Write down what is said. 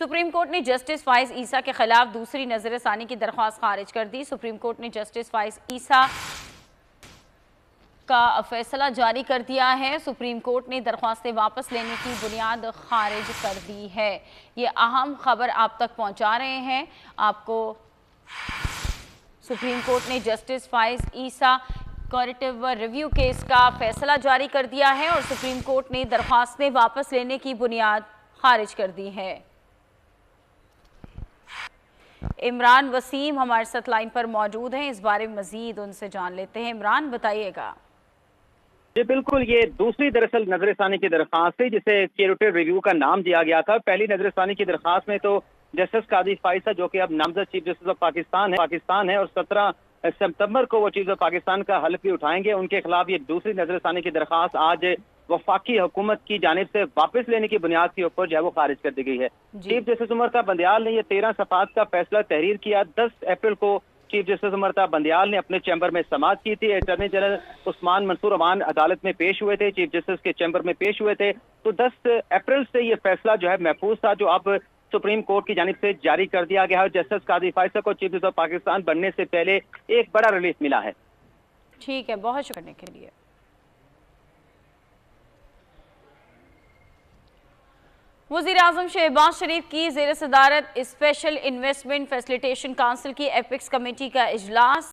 Supreme court ने justice फाइज ईसा के खिलाफ दूसरी नजरसानी की दरख्वास्त खारिज कर दी। सुप्रीम कोर्ट ने जस्टिस फाइज ईसा का फैसला जारी कर दिया है। सुप्रीम कोर्ट ने दरख्वास्तें वापस लेने की बुनियाद खारिज कर दी है। ये अहम खबर आप तक पहुंचा रहे हैं आपको। सुप्रीम कोर्ट ने जस्टिस फाइज ईसा कॉरेटिव रिव्यू केस का फैसला जारी कर दिया है और सुप्रीम कोर्ट ने दरख्वास्तें वापस लेने की बुनियाद खारिज कर दी है। इमरान वसीम हमारे साथ लाइन पर मौजूद हैं, इस बारे में मजीद उनसे जान लेते हैं। इमरान, बताइएगा। जी बिल्कुल, ये दूसरी दरअसल नजरसानी की दरख्वास्त थी जिसे क्यूरेटिव रिव्यू का नाम दिया गया था। पहली नजरसानी की दरख्वास्त में तो जस्टिस कादी फाइसा, जो कि अब नामजद चीफ जस्टिस ऑफ पाकिस्तान है और 17 सितंबर को वो चीफ ऑफ पाकिस्तान का हल्फ भी उठाएंगे। उनके खिलाफ ये दूसरी नजरसानी की दरख्वास्त आज वफाकी हुकूमत की जानिब से वापस लेने की बुनियाद के ऊपर जो है वो खारिज कर दी गई है। चीफ जस्टिस उमर बंदयाल ने ये 13 सफात का फैसला तहरीर किया। 10 अप्रैल को चीफ जस्टिस उमर बंदयाल ने अपने चैम्बर में समाअत की थी। अटॉर्नी जनरल उस्मान मंसूर अमान अदालत में पेश हुए थे, चीफ जस्टिस के चैम्बर में पेश हुए थे। तो 10 अप्रैल से ये फैसला जो है महफूज था, जो अब सुप्रीम कोर्ट की जानिब से जारी कर दिया गया है। जस्टिस कादी फाइसा को चीफ जस्टिस ऑफ पाकिस्तान बनने से पहले एक बड़ा रिलीफ मिला है। ठीक है, बहुत शुक्रिया के लिए। वज़ीर-ए-आज़म शहबाज शरीफ की ज़ेर सदारत स्पेशल इन्वेस्टमेंट फैसिलिटेशन काउंसिल की एपिक्स कमेटी का इजलास।